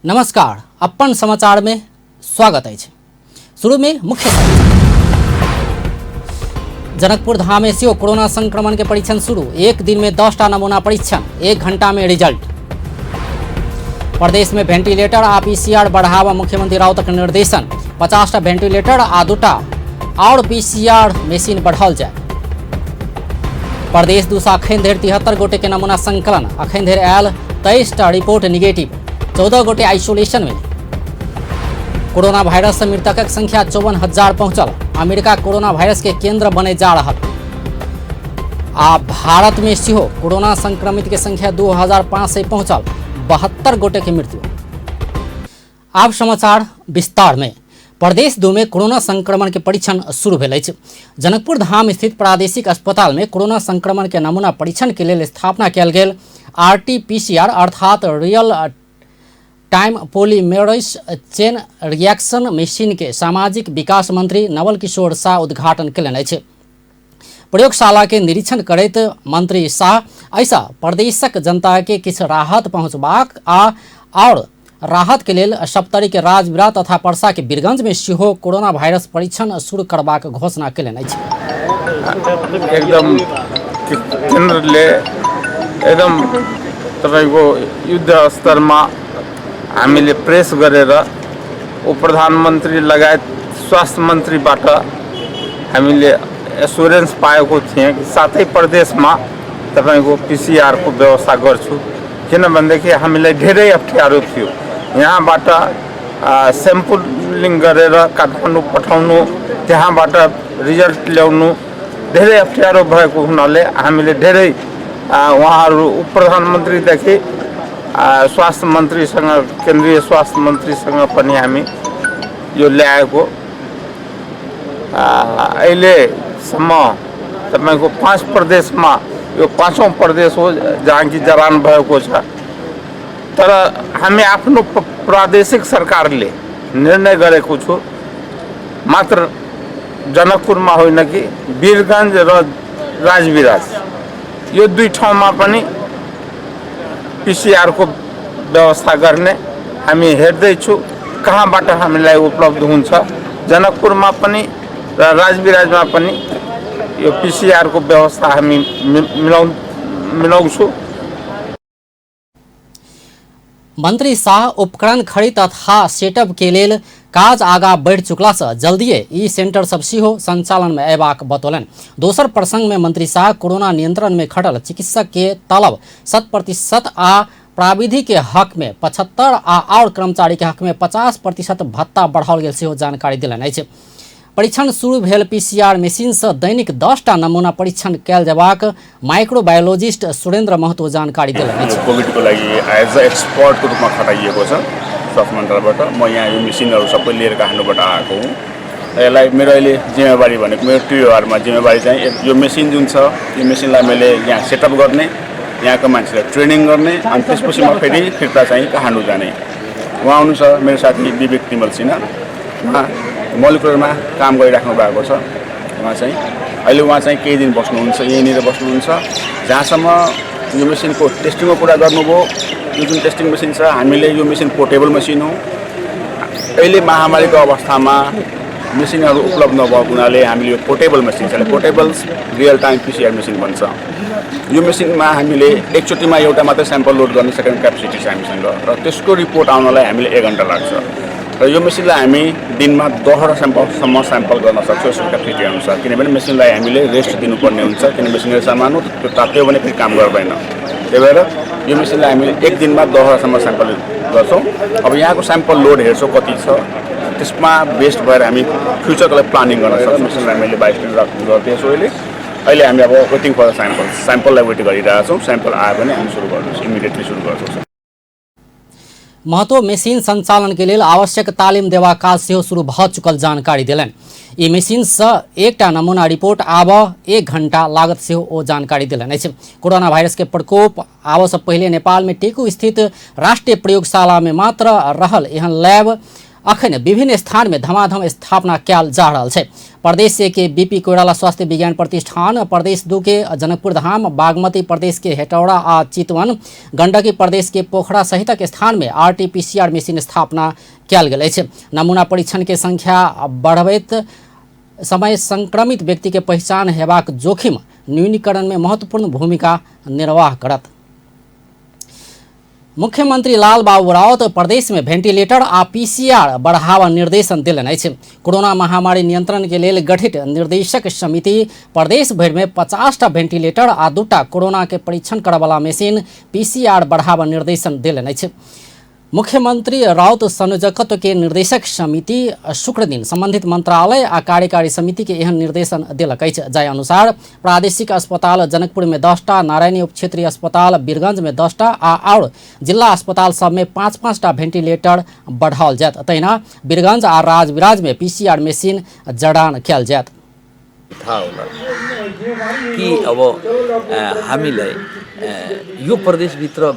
नमस्कार, अपन समाचार में स्वागत है। शुरू में मुख्य समाचार। जनकपुर धाम में सीओ कोरोना संक्रमण के परीक्षण शुरू। एक दिन में 10टा नमूना परीक्षण, 1 घंटा में रिजल्ट। प्रदेश में वेंटिलेटर आ पीसीआर बढ़ावा मुख्यमंत्री राउत के निर्देशन। 50टा वेंटिलेटर आ 2टा और पीसीआर मशीन बढ़ाल जाए। प्रदेश दूसरा अखन धरि 73 गोटे के नमूना संकलन। अखन धरि आयल 23टा रिपोर्ट निगेटिव, 14 गोटे आइसोलेशन में। कोरोना वायरस से मृतकक संख्या 54,000 पहुंचल। अमेरिका कोरोना वायरस के केंद्र बने जा रहा। आ भारत में सिहो कोरोना संक्रमित के संख्या 2,500 पहुंचल, 72 गोटे की मृत्यु। अब समाचार विस्तार में। प्रदेश 2 में कोरोना संक्रमण के परीक्षण शुरू भेल अछि। जनकपुर धाम स्थित प्रादेशिक अस्पताल में कोरोना संक्रमण के नमूना परीक्षण के लिए स्थापना कयल गेल RT-PCR अर्थात real time polymerase chain reaction machine के सामाजिक विकास मंत्री नवल किशोर शाह उद्घाटन कयलनि अछि। प्रयोगशाला के निरीक्षण करैत मंत्री शाह ऐसा प्रदेशक जनता के किछु राहत पहुंचबाक और राहत के लेल सप्तरी के राजबिरा तथा परसा के बीरगंज में सेहो कोरोना वायरस परीक्षण शुरू करबाक घोषणा कयलनि अछि। एकदम केन्द्रले एकदम तपाईको युद्ध स्तरमा हामीले प्रेस गरेर उप प्रधानमन्त्री लगायत स्वास्थ्य मन्त्रीबाट हामीले एस्योरेन्स पाएको थिएँ कि सातै प्रदेशमा तपाईको पीसीआर को व्यवस्था गर्छु। किनभनेदेखि हामीलाई धेरै अप्ठ्यारो थियो। यहाँबाट स्याम्पलिङ गरेर काठमाडौँ पठाउनु, त्यहाँबाट रिजल्ट ल्याउनु धेरै अप्ठ्यारो भएको हुनाले हामीले धेरै उहाँहरू उप प्रधानमन्त्रीदेखि स्वास्थ्य मन्त्रीसँग, केन्द्रीय स्वास्थ्य मन्त्रीसँग पनि हामी यो ल्याएको। अहिलेसम्म तपाईको 5 प्रदेशमा यो 5औं प्रदेश हो जहाँ कि जरान भएको छ। तर हामी आफ्नो प्रादेशिक सरकारले निर्णय गरेको छु, मात्र जनकपुरमा होइन कि वीरगंज र राजविराज यो 2 ठाउँमा पनि पीसीआर को व्यवस्था गर्ने हामी हेर्दैछु कहाँबाट हामीलाई उपलब्ध हुन्छ। जनकपुरमा पनि र राजविराजमा पनि यो पीसीआर को व्यवस्था हामी मिलाउँछु। मंत्री शाह उपकरण खरीद तथा सेटअप के लेल काज आगा बढ़ चुकला से जल्दिए ई सेंटर सब सेहो संचालन में अयबाक बतौलन। दोसर प्रसंग में मंत्री शाह कोरोना नियंत्रण में खटल चिकित्सक के तलब 100% आ प्राविधि के हक में 75 और कर्मचारी के हक में 50% भत्ता बढ़ाओल गेल सेहो जानकारी दिलनि अछि। परीक्षण शुरू भेल पीसीआर मशीन से दैनिक 10टा नमूना परीक्षण कयल जयबाक माइक्रोबायोलॉजिस्ट सुरेन्द्र महतो जानकारी दिलनि अछि। कोभिड को लागि एज अ एक्सपर्ट को रूपमा खटाइएको छ स्वास्थ्य मन्त्रालयबाट। म यहाँ यो मेसिनहरू सबै लिएर काठमाडौँबाट आएको हुँ। यसलाई मेरो अहिले जिम्मेवारी भनेको मेरो टिओआरमा जिम्मेवारी चाहिँ यो मेसिन जुन छ यो मेसिनलाई मैले यहाँ सेटअप गर्ने, यहाँको मान्छेलाई ट्रेनिङ गर्ने, अनि त्यसपछि म फेरि फिर्ता चाहिँ काठमाडौँ जाने। उहाँ आउनु छ मेरो साथी विवेक तिमल सिन्हा, उहाँ मोलिकुलरमा काम गरिराख्नु भएको छ। उहाँ चाहिँ केही दिन बस्नुहुन्छ, यहीँनिर बस्नुहुन्छ। जहाँसम्म यो मेसिनको टेस्टिङको कुरा गर्नुभयो, यो जुन टेस्टिङ मेसिन छ हामीले यो मेसिन पोर्टेबल मेसिन हो। अहिले महामारीको अवस्थामा मेसिनहरू उपलब्ध नभएको हुनाले हामीले यो पोर्टेबल मेसिन छ, portable real time PCR machine भन्छ। यो मेसिनमा हामीले एकचोटिमा एउटा मात्रै स्याम्पल लोड गर्न सक्ने क्यापेसिटी छ हामीसँग र त्यसको रिपोर्ट आउनलाई हामीले 1 घन्टा लाग्छ। र यो मेसिनलाई हामी दिनमा 10 स्याम्पलसम्म स्याम्पल गर्न सक्छौँ यसको क्यापेसिटी अनुसार। किनभने मेसिनलाई हामीले रेस्ट दिनुपर्ने हुन्छ, किन मेसिनले सामान हो त्यो तात्यो भने फेरि काम गर्दैन। त्यही भएर यो मेसिनलाई हामीले 1 दिनमा 10सम्म स्याम्पल गर्छौँ। अब यहाँको स्याम्पल लोड हेर्छौँ कति छ, त्यसमा बेस्ड भएर हामी फ्युचरको लागि प्लानिङ गर्न सक्छौँ। मेसिनलाई मैले 22 दिन गर्दैछु अहिले हामी अब वेटिङ फर स्याम्पललाई वेट गरिरहेछौँ। स्याम्पल आयो भने हामी सुरु गर्छौँ, इमिडिएटली सुरु गर्छौँ। महतो मशीन संचालन के लिए आवश्यक तालीम देवा काज सेहो शुरू भ चुकल जानकारी दिलन। ई मशीन से 1टा नमूना रिपोर्ट आब 1 घंटा लागत सेहो ओ जानकारी दिलन अछि। कोरोना वायरस के प्रकोप आब से पहले नेपाल में टेकू स्थित राष्ट्रीय प्रयोगशाला में मात्र रहल एहन लैब अखन विभिन्न स्थान में धमाधम स्थापना कयल जा रहल छै। प्रदेश 1 के बीपी कोइराला स्वास्थ्य विज्ञान प्रतिष्ठान, प्रदेश 2 के जनकपुर धाम, बागमती प्रदेश के हेटौड़ा आ चितवन, गंडकी प्रदेश के पोखरा सहितक स्थान में RT-PCR मशीन स्थापना कयल गेल अछि। नमूना परीक्षण के संख्या बढ़बैत समय संक्रमित व्यक्ति के पहचान हेबाक जोखिम न्यूनीकरण में महत्वपूर्ण भूमिका निर्वाह करत। मुख्यमंत्री लाल बाबू राउत प्रदेश में वेंटिलेटर आ PCR बढ़ावा निर्देशन देलनि अछि। कोरोना महामारी नियंत्रण के लेल गठित निर्देशक समिति प्रदेश भर में 50टा वेंटिलेटर आ 2टा कोरोना के परीक्षण करयवला मशीन PCR बढ़ावा निर्देशन देलनि अछि। मुख्यमंत्री राउत संयोजकत्व के निर्देशक समिति शुक्र दिन संबंधित मंत्रालय आ कार्यकारी समिति के एहन निर्देशन देलक अछि। जाय अनुसार प्रादेशिक अस्पताल जनकपुर में 10टा, नारायणी उप क्षेत्रीय अस्पताल बीरगंज में 10टा और जिला अस्पताल सब में 5-5टा वेंटिलेटर बढ़ाओल जायत। तहिना बीरगंज आ राजविराज में PCR मशीन जडान कयल जायत। थाहा होला कि अब हामीलाई यो प्रदेशभित्र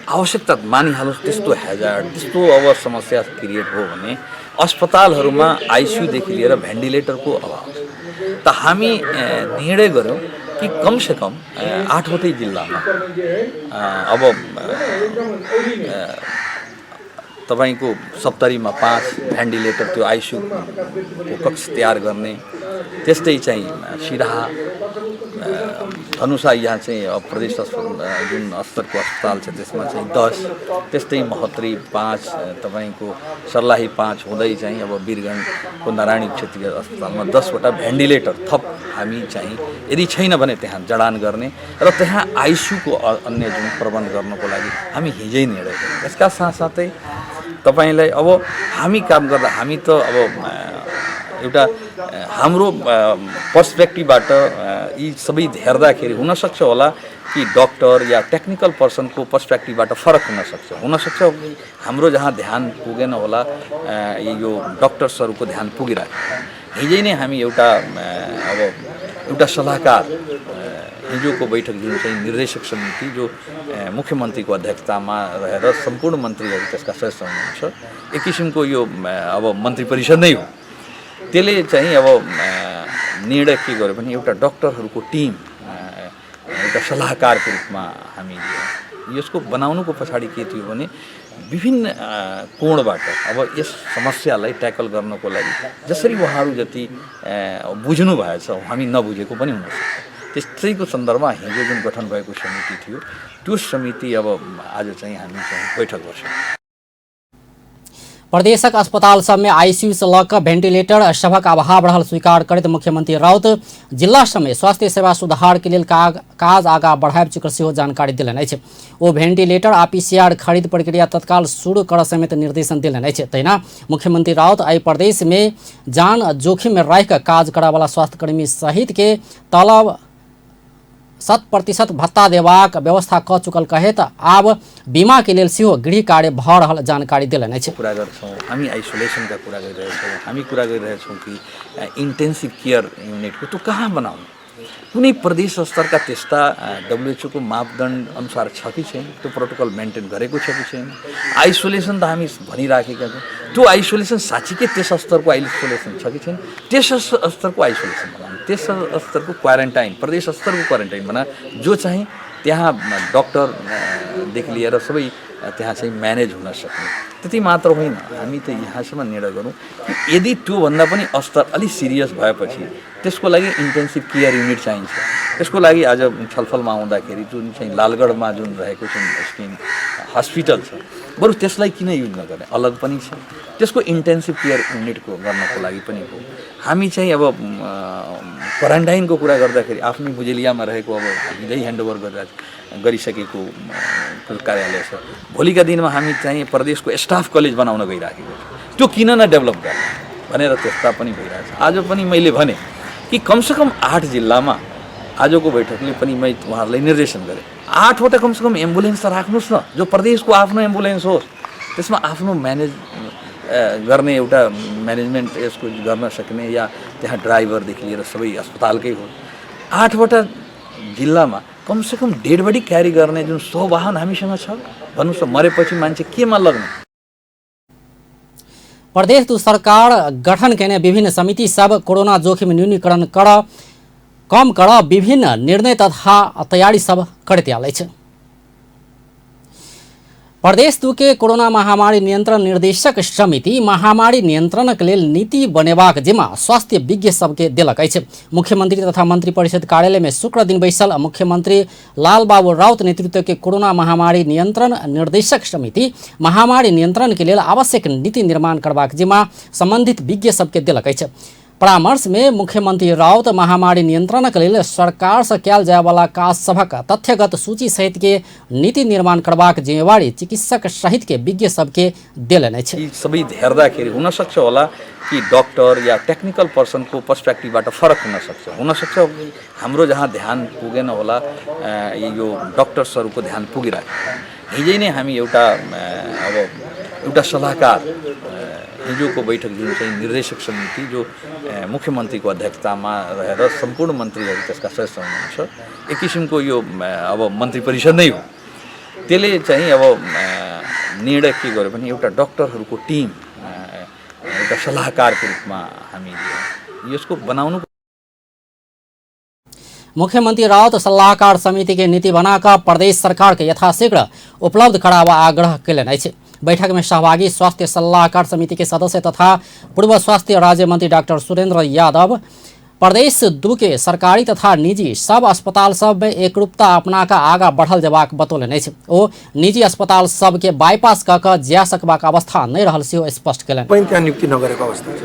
आवश्यकता मानिहालोस् त्यस्तो हेजार्ड त्यस्तो अब समस्या क्रिएट हो भने अस्पतालहरूमा आइसियूदेखि लिएर भेन्टिलेटरको अभाव त हामी निर्णय गऱ्यौँ कि कमसेकम 8वटै जिल्लामा अब तपाईको 70 मा 5 भेन्टिलेटर त्यो आइसियू को कक्ष तयार गर्ने, त्यस्तै चाहिँ सिराहा धनुषा यहाँ चाहिँ प्रदेश जुन स्तरको अस्पताल छ त्यसमा चाहिँ 10, त्यस्तै महोत्तरी 5, तपाईको सर्लाही 5 हुँदै चाहिँ अब वीरगञ्जको नारायणी क्षेत्रीय अस्पतालमा 10वटा भेन्टिलेटर थप हामी चाहिँ यदि छैन भने त्यहाँ जडान गर्ने र त्यहाँ आइसियूको अन्य जुन प्रबन्ध गर्नको लागि हामी हिजै निर्णय गर्यौँ। यसका साथसाथै तपाईलाई अब हामी काम गर्दा हामी त अब एउटा हाम्रो पर्सपेक्टिभबाट यी सबै हेर्दाखेरि हुनसक्छ होला कि डक्टर या टेक्निकल पर्सनको पर्सपेक्टिभबाट फरक हुनसक्छ हाम्रो जहाँ ध्यान पुगेन होला यो डक्टर्सहरूको ध्यान पुगिरहेको। हिजै नै हामी एउटा सल्लाहकार हिजोको बैठक जुन चाहिँ निर्देशक समिति जो मुख्यमन्त्रीको अध्यक्षतामा रहेर सम्पूर्ण मन्त्रीहरू त्यसका सदस्य हुनुहुन्छ, एक किसिमको यो अब मन्त्री परिषद नै हो। त्यसले चाहिँ अब निर्णय के गर्यो भने एउटा डक्टरहरूको टिम एउटा सल्लाहकारको रूपमा हामी यसको बनाउनुको पछाडि के थियो भने विभिन्न कोणबाट अब यस समस्यालाई ट्याकल गर्नको लागि जसरी उहाँहरू जति बुझ्नु भएछ हामी नबुझेको पनि हुनसक्छ। त्यस्तैको सन्दर्भमा हिजो जुन गठन भएको समिति थियो त्यो समिति अब आज चाहिँ हामी बैठक गर्छौँ। प्रदेशक अस्पताल सब में आईसीयू से लऽ कऽ वेंटिलेटर सभक अभाव रहल स्वीकार करैत मुख्यमंत्री राउत जिला सब में स्वास्थ्य सेवा सुधार के लेल काज आगाँ बढ़ाब चुकल सेहो जानकारी देलनि अछि। ओ वेंटिलेटर आ PCR खरीद प्रक्रिया तत्काल शुरू करऽ समेत निर्देशन देलनि अछि। तहिना मुख्यमंत्री राउत आइ प्रदेश में जान जोखिम में रहि कऽ काज करयवला स्वास्थ्यकर्मी सहित के तलब 100% भत्ता देबाक व्यवस्था क चुकल कहैत आब बीमा के लेल सेहो गृह कार्य भऽ रहल जानकारी देलनि अछि। कुरा गर्छौँ हामी आइसोलेसनका कुरा गरिरहेछौँ, हामी कुरा गरिरहेछौँ कि इन्टेन्सिभ केयर युनिटको त्यो कहाँ बनाउनु, कुनै प्रदेश स्तरका त्यस्ता WHO को मापदण्ड अनुसार छ कि छैन, त्यो प्रोटोकल मेन्टेन गरेको छ कि छैन। आइसोलेसन त हामी भनिराखेका छौँ, त्यो आइसोलेसन साँच्चीकै त्यस स्तरको आइसोलेसन छ कि छैन, त्यस स्तरको आइसोलेसन बनाउनु, त्यस स्तरको क्वारेन्टाइन, प्रदेश स्तरको क्वारेन्टाइन बना जो चाहिँ त्यहाँ डक्टरदेखि लिएर सबै त्यहाँ चाहिँ म्यानेज हुन सक्ने। त्यति मात्र होइन, हामी त यहाँसम्म निर्णय गरौँ कि यदि त्योभन्दा पनि स्तर अलिक सिरियस भएपछि त्यसको लागि इन्टेन्सिभ केयर युनिट चाहिन्छ। त्यसको लागि आज छलफलमा आउँदाखेरि जुन चाहिँ लालगढमा जुन रहेको चाहिँ स्किन हस्पिटल छ, बरु त्यसलाई किन युज नगर्ने, अलग पनि छ, त्यसको इन्टेन्सिभ केयर युनिटको गर्नको लागि पनि हो। हामी चाहिँ अब क्वारेन्टाइनको कुरा गर्दाखेरि आफ्नै बुजेलियामा रहेको अब हिजै ह्यान्डओभर गरिसकेको कार्यालय छ। भोलिका दिनमा हामी चाहिँ प्रदेशको स्टाफ कलेज बनाउन गइराखेको छ, त्यो किन नडेभलप गर्ने भनेर त्यस्ता पनि भइरहेछ। आज पनि मैले भने कि कमसेकम 8 जिल्लामा आजको बैठकले पनि मैं उहाँहरूलाई निर्देशन गरेँ 8वटा कमसेकम एम्बुलेन्स त राख्नुहोस् न, जो प्रदेशको आफ्नो एम्बुलेन्स होस्, त्यसमा आफ्नो म्यानेज गर्ने एउटा म्यानेजमेन्ट यसको गर्न सक्ने या त्यहाँ ड्राइभरदेखि लिएर सबै अस्पतालकै हो। 8वटा जिल्लामा कमसेकम डेड बडी क्यारी गर्ने जुन 100 वाहन हामीसँग छ, भन्नुहोस् त मरेपछि मान्छे केमा लग्ने। प्रदेश दू सरकार गठन केने विभिन्न समिति सब कोरोना जोखिम न्यूनीकरण कम कर विभिन्न निर्णय तथा तैयारी सब करते आलै छै। प्रदेश दू के कोरोना महामारी नियंत्रण निर्देशक समिति महामारी नियंत्रणक लेल नीति बनेबाक जिम्मा स्वास्थ्य विज्ञ सबके देलक अछि। मुख्यमंत्री तथा मंत्री परिषद कार्यालय में शुक्र दिन बैसल मुख्यमंत्री लालबाबू राउत नेतृत्व के कोरोना महामारी नियंत्रण निर्देशक समिति महामारी नियंत्रण के लेल आवश्यक नीति निर्माण करबाक जिम्मा संबंधित विज्ञ सबके देलक अछि। परामर्श में मुख्यमंत्री राउत महामारी नियंत्रण के लिए सरकार से कयल जाय वाला काज सभक तथ्यगत सूची सहित के नीति निर्माण करबाक जिम्मेवारी चिकित्सक सहित के विज्ञ सबके देलने छै। सबै हेर्दाखेरि हुन सक्छ होला कि डॉक्टर या टेक्निकल पर्सन को पर्सपेक्टिभबाट फरक हुन सक्छ हाम्रो जहाँ ध्यान पुगेन होला यो डॉक्टर्सहरूको ध्यान पुगिरहेको। हिजै नै हामी एउटा सल्लाहकार हिजोको बैठक जुन चाहिँ निर्देशक समिति जो मुख्यमन्त्रीको अध्यक्षतामा रहेर सम्पूर्ण मन्त्रीहरू त्यसका सदस्य हुनुहुन्छ एक किसिमको यो अब मन्त्री परिषद नै हो। त्यसले चाहिँ अब निर्णय के गर्यो भने एउटा डक्टरहरूको टिम एउटा सल्लाहकारको रूपमा हामी यसको बनाउनु। मुख्यमंत्री राउत सलाहकार समिति के नीति बनाकर प्रदेश सरकार के यथाशीघ्र उपलब्ध करावा आग्रह कैलनि अछि। बैठक में सहभागी स्वास्थ्य सलाहकार समिति के सदस्य तथा पूर्व स्वास्थ्य राज्य मंत्री डॉक्टर सुरेंद्र यादव प्रदेश दू के सरकारी तथा निजी सब अस्पताल सब में एकरूपता अपनाकर आगा बढ़ल जबाक बतौलनि अछि। ओ निजी अस्पताल सब के बाईपास कऽ कऽ जा सकबाक अवस्था नहीं रहल सेहो स्पष्ट केलनि। त्यहाँ नियुक्ति नगरेको अवस्था छ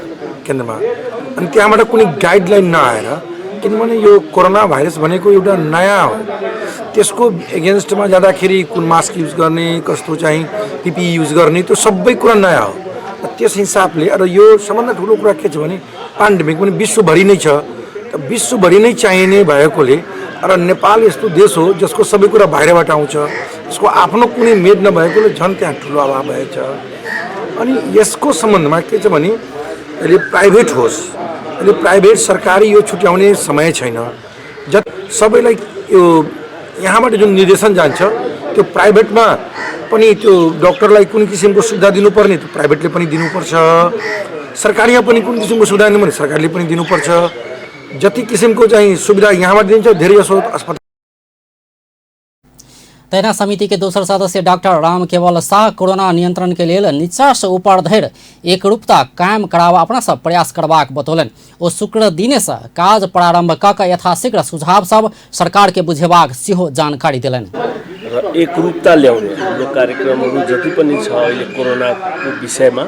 केन्द्रमा अनि त्यहाँबाट कुनै गाइडलाइन नआएर किनभने यो कोरोना भाइरस भनेको एउटा नयाँ हो त्यसको एगेन्स्टमा जाँदाखेरि कुन मास्क युज गर्ने कस्तो चाहिँ पिपी युज गर्ने त्यो सबै कुरा नयाँ हो। त्यस हिसाबले र यो सबभन्दा ठुलो कुरा के छ भने पान्डेमिक पनि विश्वभरि नै छ विश्वभरि नै चाहिने भएकोले र नेपाल यस्तो देश हो जसको सबै कुरा बाहिरबाट आउँछ यसको आफ्नो कुनै मेड नभएकोले झन् त्यहाँ ठुलो अभाव भएछ। अनि यसको सम्बन्धमा के छ भने अहिले प्राइभेट होस् अहिले प्राइभेट सरकारी यो छुट्याउने समय छैन। जत सबैलाई यो यहाँबाट जुन निर्देशन जान्छ त्यो प्राइभेटमा पनि त्यो डक्टरलाई कुन किसिमको सुविधा दिनुपर्ने त्यो प्राइभेटले पनि दिनुपर्छ। सरकारीमा पनि कुन किसिमको सुविधा दिनुपर्ने सरकारले पनि दिनुपर्छ। जति किसिमको चाहिँ सुविधा यहाँबाट दिन्छ धेरै जसो अस्पताल। तैना समिति के दूसरे सदस्य डॉक्टर राम केवल शाह कोरोना नियंत्रण के लिए नीचा से ऊपर धरि एकरूपता कायम करावा अपना सब प्रयास करबाक बतौलन। ओ शुक्र दिने से काज प्रारंभ कऽ यथाशीघ्र सुझाव सब सरकार के बुझेबाक सेहो जानकारी दिलन। एकरूपता ल्याउने हाम्रो कार्यक्रमहरू जति पनि छ अहिले कोरोनाको विषयमा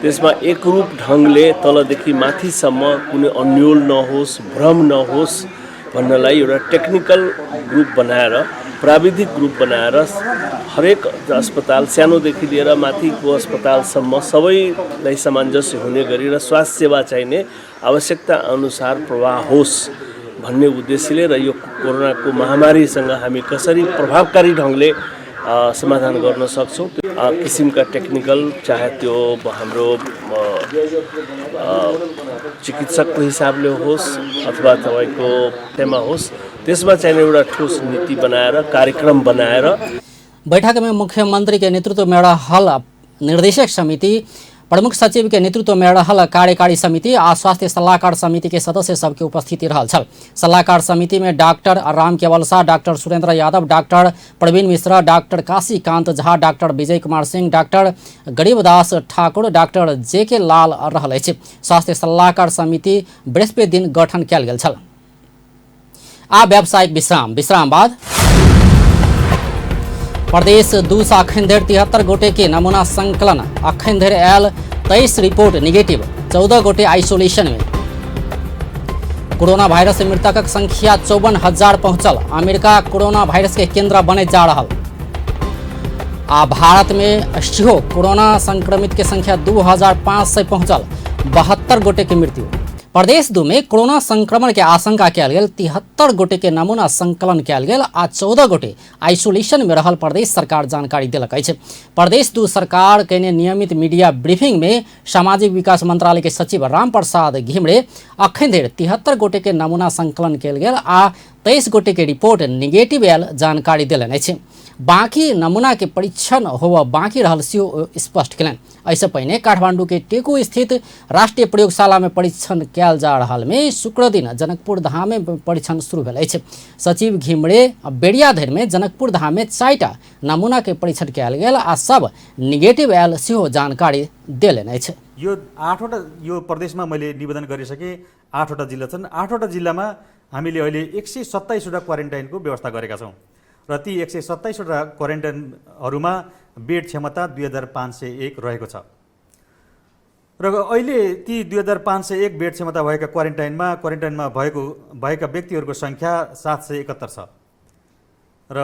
त्यसमा एकरूप ढङ्गले तलदेखि माथिसम्म कुनै अन्यल नहोस् भ्रम नहोस् भन्नलाई एउटा टेक्निकल ग्रुप बनाएर प्राविधिक ग्रुप बनाएर हरेक अस्पताल सानोदेखि लिएर माथिको अस्पतालसम्म सबैलाई सामञ्जस्य हुने गरी र स्वास्थ्य सेवा चाहिने आवश्यकता अनुसार प्रवाह होस् भन्ने उद्देश्यले र यो कोरोनाको महामारीसँग हामी कसरी प्रभावकारी ढङ्गले समाधान गर्न सक्छौँ किसिमका टेक्निकल चाहे त्यो हाम्रो चिकित्सकको हिसाबले होस् अथवा तपाईँको टेमा होस् त्यसमा चाहिने एउटा ठोस नीति बनाएर कार्यक्रम बनाएर। बैठक में मुख्यमंत्री के नेतृत्व में रहल निर्देशक समिति प्रमुख सचिव के नेतृत्व में रहल कार्यकारी समिति आ स्वास्थ्य सलाहकार समिति के सदस्य सबके उपस्थिति रहल छल। सलाहकार समिति में doctor Ram Keval Shah, doctor Surendra Yadav, doctor Praveen Mishra, doctor Kashikant Jha, doctor Vijay Kumar Singh, doctor Garibdas Thakur, doctor J K. Lal रहल अछि। स्वास्थ्य सलाहकार समिति बृहस्पति दिन गठन कयल गेल छल। आ व्यावसायिक विश्राम बाद प्रदेश दू से अखन धरि 73 गोटे के नमूना संकलन अखन धरि आयल 23 रिपोर्ट निगेटिव 14 गोटे आइसोलेशन में। कोरोना वायरस से मृतकक संख्या 54,000 पहुंचल। अमेरिका कोरोना वायरस के केंद्र बने जा रहा। आ भारत में सेहो कोरोना संक्रमित के संख्या 2,500 पहुंचल। 72 गोटे की मृत्यु। प्रदेश 2 में कोरोना संक्रमण के आशंका कयल गेल 73 गोटे के नमूना संकलन कयल गेल आ 14 गोटे आइसोलेशन में रहल प्रदेश सरकार जानकारी देलक अछि। प्रदेश 2 सरकार के नियमित मीडिया ब्रीफिंग में सामाजिक विकास मंत्रालय के सचिव रामप्रसाद घिमरे अखन धरि 73 गोटे के नमूना संकलन कयल गेल आ 23 गोटे के रिपोर्ट निगेटिव आयल जानकारी देलनि अछि। बाकी नमूना के परीक्षण होबऽ बाकी रहल सेहो स्पष्ट केलनि। ऐसे पहिने काठमांडू के टेकू स्थित राष्ट्रीय प्रयोगशाला में परीक्षण कयल जा रहल में शुक्र दिन जनकपुर धाम में परीक्षण शुरू भेल अछि। सचिव घिमरे बेड़िया धरि में जनकपुर धाम में 4टा नमूना के परीक्षण कयल गेल आ सब निगेटिव आयल सेहो जानकारी देलनि अछि। यो 8वटा यो प्रदेशमा मैले निवेदन गरिसकेँ। 8वटा जिल्ला छन्। 8वटा जिल्लामा हामीले अहिले 127वटा क्वारेन्टाइनको व्यवस्था गरेका छौँ र ती 127वटा क्वारेन्टाइनहरूमा बेड क्षमता 2501 रहेको छ र अहिले ती 2501 बेड क्षमता भएका क्वारेन्टाइनमा भएका व्यक्तिहरूको सङ्ख्या 771 छ र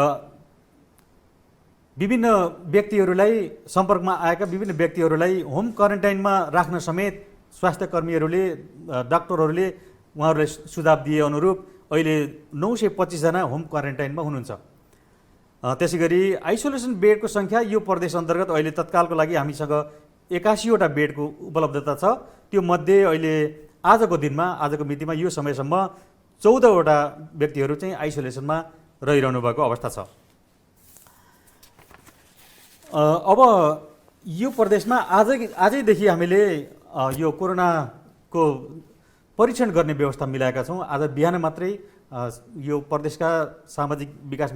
विभिन्न व्यक्तिहरूलाई सम्पर्कमा आएका विभिन्न व्यक्तिहरूलाई होम क्वारेन्टाइनमा राख्न समेत स्वास्थ्य कर्मीहरूले डाक्टरहरूले उहाँहरूलाई सुझाव दिए अनुरूप अहिले 925 जना होम क्वारेन्टाइनमा हुनुहुन्छ। त्यसैगरी आइसोलेसन बेडको सङ्ख्या यो प्रदेश अन्तर्गत अहिले तत्कालको लागि हामीसँग 81वटा बेडको उपलब्धता छ। त्यो मध्ये अहिले आजको मितिमा यो समयसम्म 14वटा व्यक्तिहरू चाहिँ आइसोलेसनमा रहिरहनु भएको अवस्था छ। अब यो प्रदेशमा आजैदेखि हामीले यो कोरोनाको परीक्षण गर्ने व्यवस्था मिलाएका छौँ। आज बिहान मात्रै यो प्रदेशका सामाजिक विकास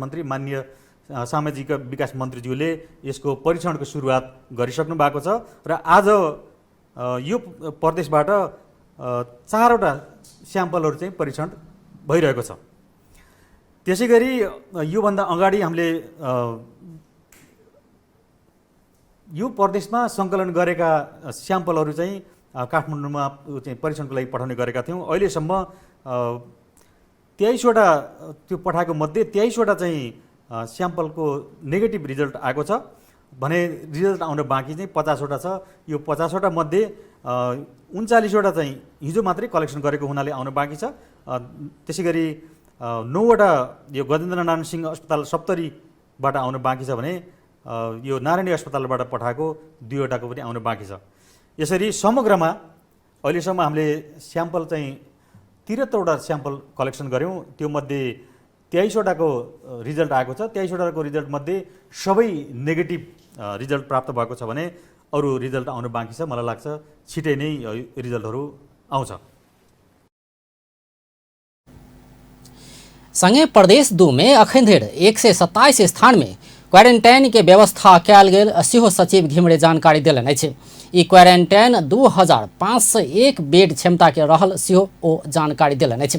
मन्त्रीज्यूले यसको परीक्षणको सुरुवात गरिसक्नु भएको छ र आज यो प्रदेशबाट 4वटा स्याम्पलहरू चाहिँ परीक्षण भइरहेको छ। त्यसैगरी योभन्दा अगाडि हामीले यो प्रदेशमा सङ्कलन गरेका स्याम्पलहरू चाहिँ काठमाडौँमा चाहिँ परीक्षणको लागि पठाउने गरेका थियौँ। अहिलेसम्म 23वटा त्यो पठाएको मध्ये 23वटा चाहिँ स्याम्पलको नेगेटिभ रिजल्ट आएको छ भने रिजल्ट आउन बाँकी चाहिँ 50वटा छ। यो 50वटा मध्ये 39वटा चाहिँ हिजो मात्रै कलेक्सन गरेको हुनाले आउन बाँकी छ। त्यसैगरी 9वटा यो गजेन्द्रनारायण सिंह अस्पताल सप्तरीबाट आउन बाँकी छ भने यो नारायणी अस्पतालबाट पठाएको 2वटाको पनि आउन बाँकी छ। यसरी समग्रमा अहिलेसम्म हामीले स्याम्पल चाहिँ 73वटा स्याम्पल कलेक्सन गऱ्यौँ। त्यो मध्ये 23वटाको रिजल्ट आएको छ। 23वटाको रिजल्ट मध्ये सबै नेगेटिभ रिजल्ट प्राप्त भएको छ भने अरू रिजल्ट आउन बाँकी छ। मलाई लाग्छ छिटै नै रिजल्टहरू आउँछ। संगे प्रदेश 2 में अखन धरि 127 स्थान में क्वारेंटाइन के व्यवस्था कयल गेल सेहो सचिव घिमरे जानकारी देलनि अछि। ई क्वारेंटाइन 2501 बेड क्षमता के रहल सेहो ओ जानकारी देलनि अछि।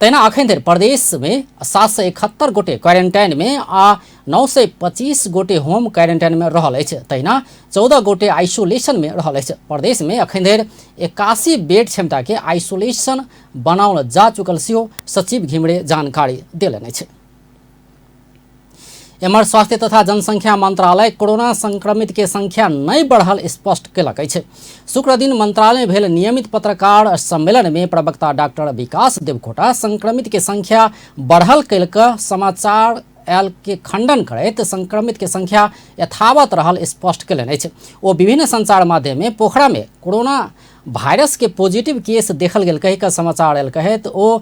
तहिना अखन धरि प्रदेश में 771 गोटे क्वारेंटाइन में आ 925 गोटे होम क्वारेंटाइन में रहल अछि। तहिना 14 गोटे आइसोलेशन में रहल अछि। प्रदेश में अखन धरि 81 बेड क्षमता के आइसोलेशन बनाओल जा चुकल सेहो सचिव घिमरे जानकारी देलनि अछि। एम्हर स्वास्थ्य तथा जनसंख्या मंत्रालय कोरोना संक्रमित के संख्या नहीं बढ़ल स्पष्ट कयलक अछि। शुक्र दिन मंत्रालय में भेल नियमित पत्रकार सम्मेलन में प्रवक्ता डॉक्टर विकास देवकोटा संक्रमित के संख्या बढ़ल कयलक समाचार आयल के खंडन करैत संक्रमित के संख्या यथावत रहल स्पष्ट कयलनि अछि। ओ विभिन्न संचार माध्यम में पोखरा में कोरोना वायरस के पॉजिटिव केस देखल गेल कहि कऽ समाचार आयल कहैत ओ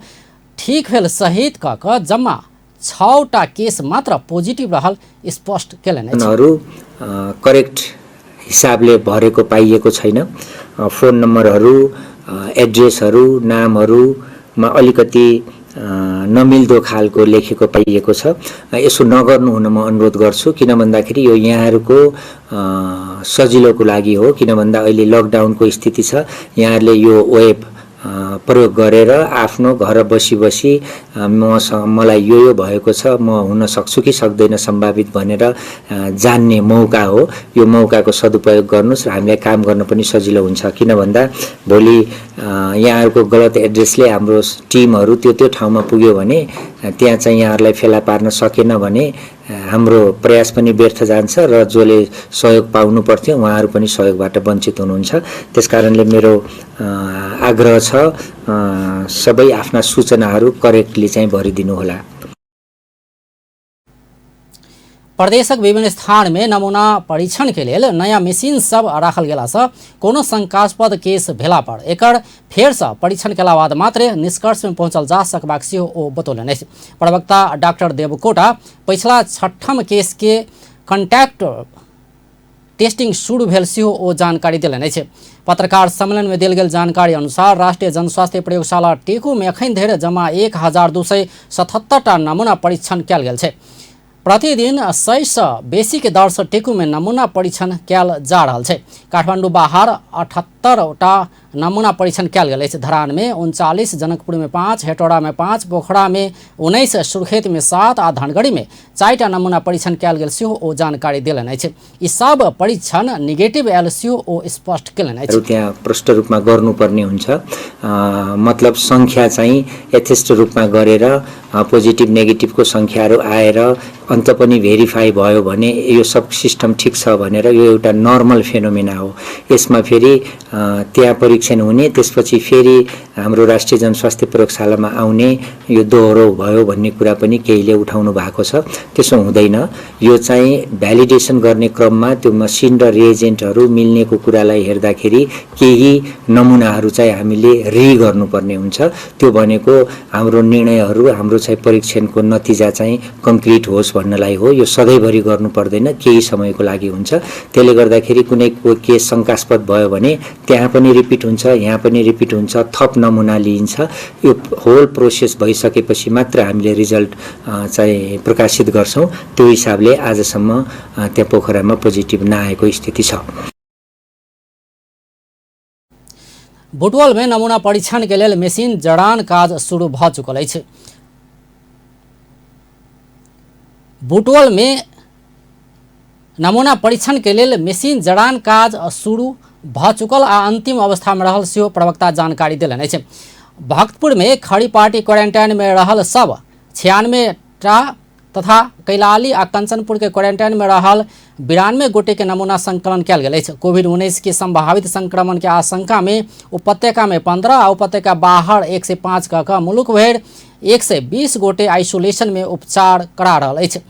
ठीक भेल सहित कऽ कऽ जम्मा 6टा केस मात्र पोजिटिभ रहल स्पष्ट केलनि अछि। करेक्ट हिसाबले भरेको पाइएको छैन। फोन नम्बरहरू एड्रेसहरू नामहरूमा अलिकति नमिल्दो खालको लेखेको पाइएको छ। यसो नगर्नु हुन म अनुरोध गर्छु। किन भन्दाखेरि यो यहाँहरूको सजिलोको लागि हो। किन भन्दा अहिले लकडाउनको स्थिति छ। यहाँहरूले यो वेब प्रयोग गरेर आफ्नो घर बसी मलाई यो भएको छ, म हुन सक्छु कि सक्दैन सम्भावित भनेर जान्ने मौका हो। यो मौकाको सदुपयोग गर्नुस् र हामीलाई काम गर्न पनि सजिलो हुन्छ। किन भन्दा भोलि यहाँहरूको गलत एड्रेसले हाम्रो टिमहरू त्यो ठाउँमा पुग्यो भने त्यहाँ चाहिँ यहाँहरूलाई फेला पार्न सकेन भने हाम्रो प्रयास पनि व्यर्थ जान्छ र जसले सहयोग पाउनु पर्थ्यो उहाँहरू पनि सहयोगबाट वञ्चित हुनुहुन्छ। त्यसकारणले मेरो आग्रह छ सबै आफ्ना सूचनाहरू करेक्टली चाहिँ भरिदिनु होला। प्रदेशक विभिन्न स्थान में नमूना परीक्षण के लिए नया मशीन सब राखल गेला से कोनो शंकास्पद केस भेला पर एकर फेर से परीक्षण केला बाद मात्र निष्कर्ष में पहुंचल जा सकबाक सेहो ओ बतौलनि। प्रवक्ता डॉक्टर देवकोटा पिछला 6ठम केस के कॉन्टैक्ट टेस्टिंग शुरू भेल सेहो ओ जानकारी देलनि। पत्रकार सम्मेलन में देल गेल जानकारी अनुसार राष्ट्रीय जनस्वास्थ्य प्रयोगशाला टेकू में अखन धरि जमा 1277टा नमूना परीक्षण कयल गेल छै। प्रतिदिन 100 से बेसी के दर से टेकू में नमूना परीक्षण कयल जा रहा है। काठमांडू बाहर 78टा नमूना परीक्षण कयल गेल अछि। धरान में 39, जनकपुर में 5, हेटौड़ा में 5, पोखरा में 19, सुर्खेत में 7 आ धनगढ़ी में 4टा नमूना परीक्षण कयल गेल सेहो ओ जानकारी देलनि अछि। ई सब परीक्षण नेगेटिभ आयल सेहो ओ स्पष्ट केलनि अछि। त्यहाँ प्रष्ट रूपमा गर्नुपर्ने हुन्छ, मतलब संख्या चाहिँ यथेष्ट रूपमा गरेर पोजिटिभ नेगेटिभको संख्याहरू आएर अन्त पनि भेरिफाई भयो भने यो सब सिस्टम ठिक छ भनेर यो एउटा नर्मल फेनोमेना हो। यसमा फेरि त्यहाँ परीक्षण हुने त्यसपछि फेरि हाम्रो राष्ट्रिय जनस्वास्थ्य प्रयोगशालामा आउने यो दोहोरो भयो भन्ने कुरा पनि केहीले उठाउनु भएको छ। त्यसो हुँदैन। यो चाहिँ भ्यालिडेसन गर्ने क्रममा त्यो मसिन र रिएजेन्टहरू मिल्नेको कुरालाई हेर्दाखेरि केही नमुनाहरू चाहिँ हामीले गर्नुपर्ने हुन्छ। त्यो भनेको हाम्रो निर्णयहरू हाम्रो चाहिँ परीक्षणको नतिजा चाहिँ कङ्क्रिट होस् भन्नलाई हो। यो सधैँभरि गर्नु पर्दैन, केही समयको लागि हुन्छ। त्यसले गर्दाखेरि कुनै केस शंकास्पद भयो भने त्यहाँ पनि रिपिट हुन्छ, यहाँ पनि रिपिट हुन्छ, थप नमुना लिइन्छ। यो होल प्रोसेस भइसकेपछि मात्र हामीले रिजल्ट चाहिँ प्रकाशित गर्छौं। त्यो हिसाबले आजसम्म त्यहाँ पोखरामा पोजिटिभ नआएको स्थिति छ। बुटवल में नमूना परीक्षण के लिए मशीन जड़ान काज शुरू भ चुकल अछि। बुटवल में नमूना परीक्षण के लिए मशीन जड़ान काज शुरू भ चुकल आ अंतिम अवस्था में रहल सेहो प्रवक्ता जानकारी देलनि अछि। भक्तपुर में खड़ी पार्टी क्वारंटाइन में रहल सब 96टा तथा कैलाली आ कंचनपुर के क्वारंटाइन में रहल 92 गोटे के नमूना संकलन कयल गेल अछि। कोविड-19 के संभावित संक्रमण के आशंका में उपत्यका में 15 आ उपत्यका बाहर 1 से 5 कऽ मुलुक भरि 120 गोटे आइसोलेशन में उपचार करा रहल अछि।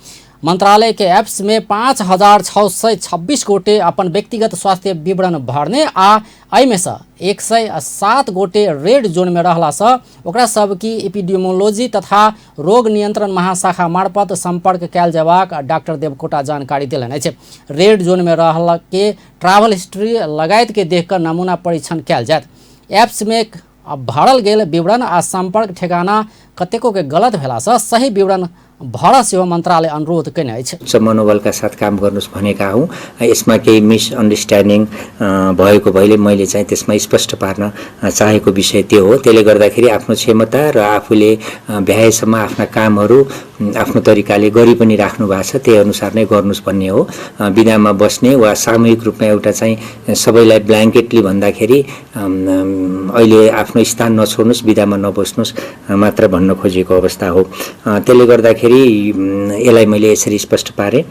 मंत्रालय के एप्स में 5626 गोटे अपन व्यक्तिगत स्वास्थ्य विवरण भरने आ एहिमे से 107 गोटे रेड जोन में रहला से ओकरा सब की एपिडेमियोलॉजी तथा रोग नियंत्रण महाशाखा मार्फत संपर्क कयल जयबाक डॉक्टर देवकोटा जानकारी देलनि अछि। रेड जोन में रहला के ट्रैवल हिस्ट्री लगायत के देखकर नमूना परीक्षण कयल जायत। एप्स में भरल गेल विवरण आ संपर्क ठेगाना कतेको के गलत भेला से सही विवरण भर सेहो मंत्रालय अनुरोध केने अछि। उच्च मनोबलका साथ काम गर्नुस् भनेका हुँ। यसमा केही मिसअन्डरस्ट्यान्डिङ भएको भइले मैले चाहिँ त्यसमा स्पष्ट पार्न चाहेको विषय त्यो हो। त्यसले गर्दाखेरि आफ्नो क्षमता र आफूले भ्याएसम्म आफ्ना कामहरू आफ्नो तरिकाले गरि पनि राख्नु भएको छ, त्यही अनुसार नै गर्नुस् भन्ने हो। बिदामा बस्ने वा सामूहिक रूपमा एउटा चाहिँ सबैलाई ब्ल्याङ्केटली भन्दाखेरि अहिले आफ्नो स्थान नछोड्नुस्, बिदामा नबस्नुस् मात्र भन्न खोजेको अवस्था हो। त्यसले गर्दाखेरि यसलाई मैले यसरी स्पष्ट पारे।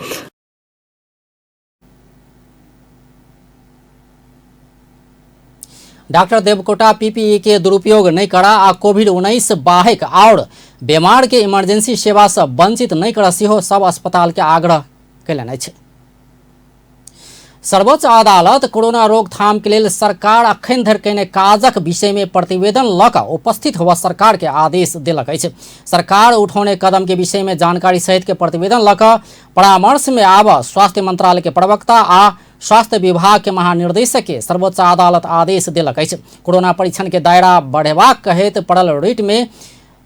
डॉक्टर देवकोटा पीपीई के दुरुपयोग नहीं करा आ कोविड-19 बाहेक और बीमार के इमरजेंसी सेवा से वंचित नहीं करा सेहो सब अस्पताल के आग्रह कयलनि अछि। सर्वोच्च अदालत कोरोना रोकथाम के लिए सरकार अखन धरि कयने काजक विषय में प्रतिवेदन लऽ कऽ उपस्थित होबऽ सरकार के आदेश देलक अछि। सरकार उठौने कदम के विषय में जानकारी सहित के प्रतिवेदन लऽ कऽ परामर्श में आबऽ स्वास्थ्य मंत्रालय के प्रवक्ता आ स्वास्थ्य विभाग के महानिर्देशक के सर्वोच्च अदालत आदेश देलक अछि। कोरोना परीक्षण के दायरा बढ़ेबाक कहैत पड़ल रिट में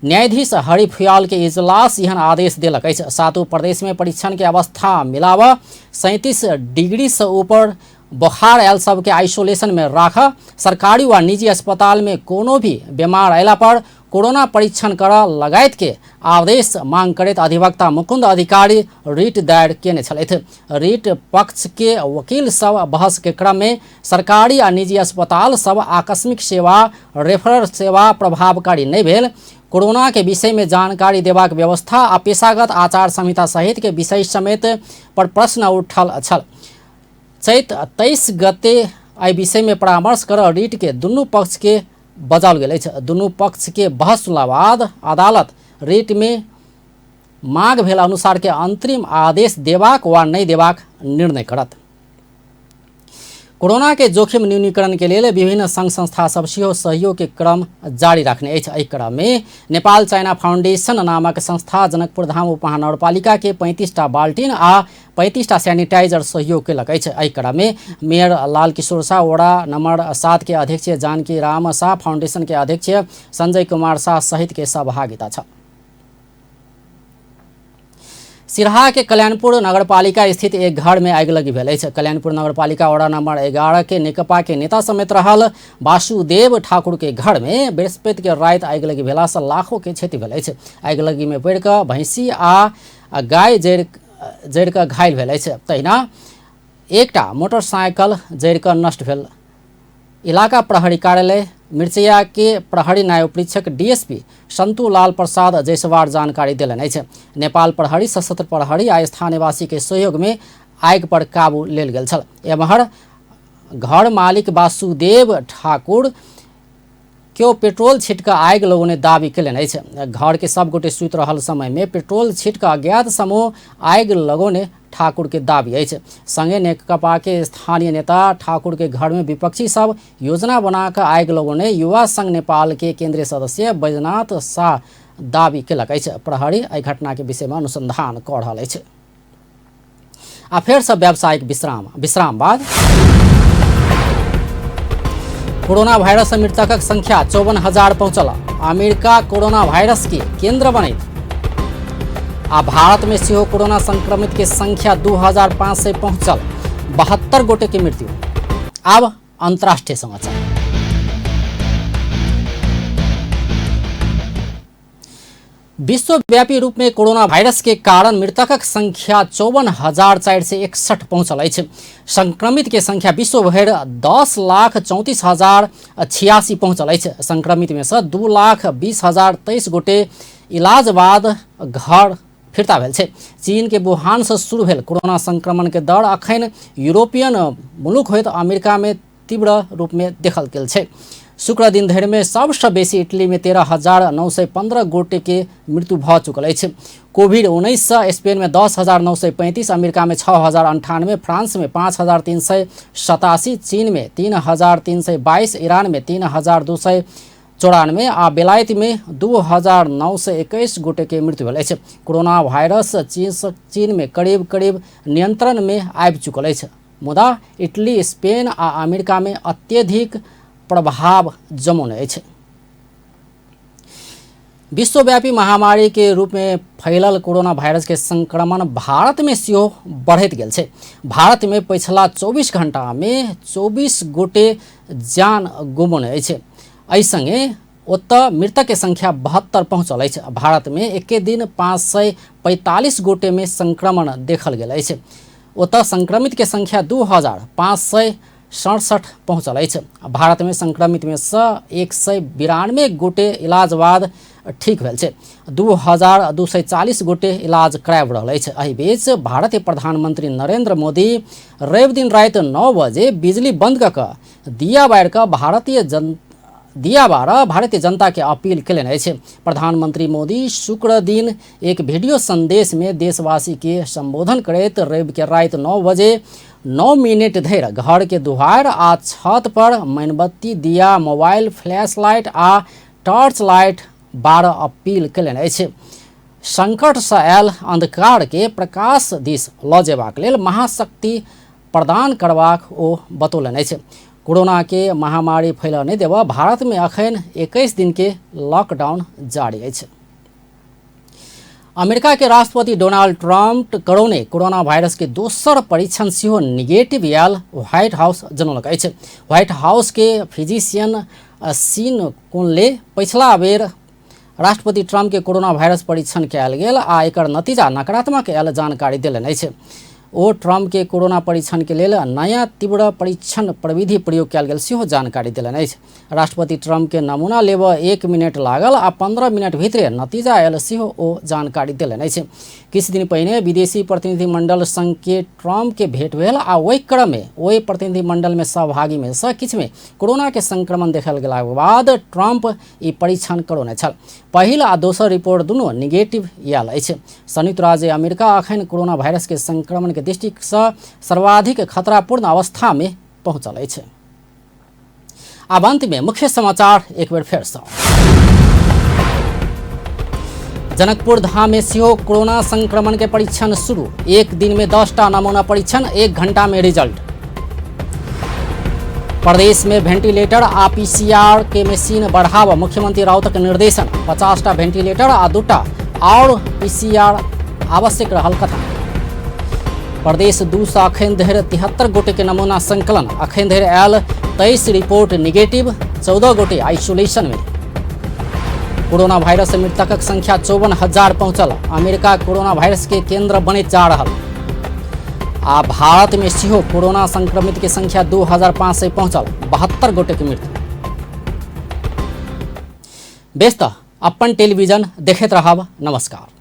न्यायाधीश हरि फुयाल के इजलास यहन आदेश देलक अछि। सातों प्रदेश में परीक्षण के अवस्था मिलाव 37 डिग्री से ऊपर बुखार आयल सबके आइसोलेशन में राख, सरकारी व निजी अस्पताल में कोनो भी बीमार अयला पर कोरोना परीक्षण कर लगायत के आदेश मांग करैत अधिवक्ता मुकुंद अधिकारी रिट दायर केने छलथि। रिट पक्ष के वकील सब बहस के क्रम में सरकारी आ निजी अस्पताल सब आकस्मिक सेवा रेफरल सेवा प्रभावकारी नहीं भेल, कोरोना के विषय में जानकारी देबाक व्यवस्था आ पेशागत आचार संहिता सहित के विषय समेत पर प्रश्न उठल छल। चैत 23 गते एहि विषय में परामर्श कर रीट के दुनू पक्ष के बजाओल गेल अछि। दुनू पक्ष के बहस सुनला बाद अदालत रीट में मांग भेल अनुसार के अंतरिम आदेश देबाक वा नहीं देबाक निर्णय करत। कोरोना के जोखिम न्यूनीकरण के लिए विभिन्न संघ संस्था सब सेहो सहयोग के क्रम जारी रखने अछि। एहि क्रम में नेपाल चाइना फाउंडेशन नामक संस्था जनकपुर धाम उपमहानगरपालिका के 35टा बाल्टीन आ 35टा सैनिटाइजर सहयोग केलक अछि। एहि क्रम में मेयर लाल किशोर शाह, वडा नंबर 7 के अध्यक्ष जानकी राम शाह, फाउंडेशन के अध्यक्ष संजय कुमार शाह सहित के सहभागिता छ। सिरहा के कल्याणपुर नगरपालिका स्थित एक घर में आगिलगी भेल अछि। कल्याणपुर नगरपालिका वडा नंबर 11 के नेकपा के नेता समेत रहल वासुदेव ठाकुर के घर में बृहस्पति के रात आगिलगी भेला से लाखों के क्षति भेल अछि। आगिलगी में पड़ि कऽ भैंसी आ गाय जरि कऽ घायल भेल अछि। तहिना एकटा मोटरसाइकिल जरि कऽ नष्ट भेल। इलाका प्रहरी कार्यालय मिर्चैया के प्रहरी न्याय परीक्षक डीएसपी संतु लाल प्रसाद जयसवार जानकारी देलनि अछि। नेपाल प्रहरी, सशस्त्र प्रहरी आ स्थानीयवासी के सहयोग में आग पर काबू लेल गेल छल। एम्हर घर मालिक वासुदेव ठाकुर केओ पेट्रोल छीट कऽ आगि लगौने दावी केलनि अछि। घर के सब गोटे सुति रहल समय में पेट्रोल छीट कऽ अज्ञात समूह आगि लगौने ठाकुर के दावी अछि। संगे नेकपा के स्थानीय नेता ठाकुर के घर में विपक्षी सब योजना बनाकर आगि लगौने युवा संघ नेपाल के केंद्रीय सदस्य बैजनाथ शाह दावी केलक अछि। प्रहरी एहि घटना के विषय में अनुसंधान कऽ रहल अछि। आ फेर से व्यावसायिक विश्राम बाद कोरोना वायरस से मृतकक संख्या 54,000 पहुंचल। अमेरिका कोरोना वायरस के केंद्र बनैत आ भारत में सेहो कोरोना संक्रमित के संख्या 2,500 पहुंचल। 72 गोटे की मृत्यु। अब अंतर्राष्ट्रीय समाचार। विश्वव्यापी रूप में कोरोना वायरस के कारण मृतकक संख्या 54,461 पहुंचल अछि। संक्रमित के संख्या विश्व भर 10,34,086 पहुंचल अछि। संक्रमित में से 2,20,023 गोटे इलाज बाद घर फिरता भेल छै। चीन के वुहान से शुरू भेल कोरोना संक्रमण के दर अखन यूरोपियन मुलुक होइत अमेरिका में तीव्र रूप में देखल गेल छै। शुक्र दिन धरि में सबसे बेसी इटली में 13,915 गोटे के मृत्यु भ चुकल अछि। कोविड-19 से स्पेन में 10,935, अमेरिका में 6,098, फ्रांस में 5,387, चीन में 3,322, ईरान में 3,294 आ बेलायत में 2,921 गोटे के मृत्यु भेल अछि। कोरोना वायरस चीन में करीब करीब नियंत्रण में आबि चुकल अछि, मुदा इटली, स्पेन आ अमेरिका में अत्यधिक प्रभाव जमौने अछि। विश्वव्यापी महामारी के रूप में फैलल कोरोना वायरस के संक्रमण भारत में सेहो बढ़ैत गेल छै। भारत में पिछला 24 घंटा में 24 गोटे जान गुमौने अछि। एहि संगे ओतऽ मृतक के संख्या 72 पहुंचल अछि। भारत में एके दिन 545 गोटे में संक्रमण देखल गेल अछि। ओतऽ संक्रमित के संख्या 2,567 पहुंचल अछि। भारत में संक्रमित में से 192 गोटे इलाज बाद ठीक भेल छै। 2,240 गोटे इलाज कराबि रहल अछि। एहि बीच भारतीय प्रधानमंत्री नरेंद्र मोदी रवि दिन राति 9 बजे बिजली बंद कऽ दिया बारि कऽ भारतीय जनता के अपील केलनि अछि। प्रधानमंत्री मोदी शुक्र दिन एक वीडियो संदेश में देशवासी के संबोधन करैत रवि के राति 9 बजे 9 मिनट धरि घर के दुआर आ छत पर मोमबत्ती, दिया, मोबाइल, फ्लैश लाइट आ टॉर्च लाइट 12 अपील केलनि अछि। संकट से आयल अंधकार के प्रकाश दिस लऽ जेबाक लेल महाशक्ति प्रदान करबाक ओ बतौलनि अछि। कोरोना के महामारी फैलऽ नहि देबऽ भारत में अखन 21 दिन के लॉकडाउन जारी अछि। अमेरिका के राष्ट्रपति डोनाल्ड ट्रम्प करौने कोरोना वायरस के दोसर परीक्षण सेहो निगेटिव आयल व्हाइट हाउस जनौलक अछि। व्हाइट हाउस के फिजिशियन सीन कुनले पिछला बेर राष्ट्रपति ट्रम्प के कोरोना वायरस परीक्षण कयल गेल आ एकर नतीजा नकारात्मक आयल जानकारी देलनि अछि। ओ ट्रम्प के कोरोना परीक्षण के लेल नया तीव्र परीक्षण प्रविधि प्रयोग कयल गेल सेहो जानकारी देलनि अछि। राष्ट्रपति ट्रम्प के नमूना लेब 1 मिनट लागल आ 15 मिनट भीतरे नतीजा आयल सेहो ओ जानकारी देलनि अछि। किछु दिन पहिने विदेशी प्रतिनिधि मंडल संग के ट्रम्प के भेट भेल आ ओहि क्रम में ओहि प्रतिनिधि मंडल में सहभागी में सँ किछु में कोरोना के संक्रमण देखल गेलाक बाद ट्रम्प ई परीक्षण करौने छल। पहिल आ दोसर रिपोर्ट दुनू निगेटिव आयल अछि। संयुक्त राज्य अमेरिका अखन कोरोना वायरस के संक्रमण के दृष्टि सँ सर्वाधिक खतरापूर्ण अवस्था में पहुंचल अछि। आब अंत में मुख्य समाचार एक बेर फेर सँ। जनकपुर धाम में सेहो कोरोना संक्रमण के परीक्षण शुरू। एक दिन में 10टा नमूना परीक्षण, 1 घंटा में रिजल्ट। प्रदेश में वेंटिलेटर आ पीसीआर के मशीन बढ़ावा मुख्यमंत्री राउतक निर्देशन। 50टा वेंटिलेटर आ 2टा और पीसीआर आवश्यक रहल कथन। प्रदेश 2 सँ अखन धरि 73 गोटे के नमूना संकलन। अखन धरि आयल 23 रिपोर्ट निगेटिव, 14 गोटे आइसोलेशन में। कोरोना वायरस से मृतकक संख्या 54,000 पहुंचल। अमेरिका कोरोना वायरस के केंद्र बने जा रहल। आ भारत में सेहो कोरोना संक्रमित के संख्या 2,500 पहुंचल। 72 गोटे के मृत्यु। व्यस्त अपन टेलीविजन देखैत रहब। नमस्कार।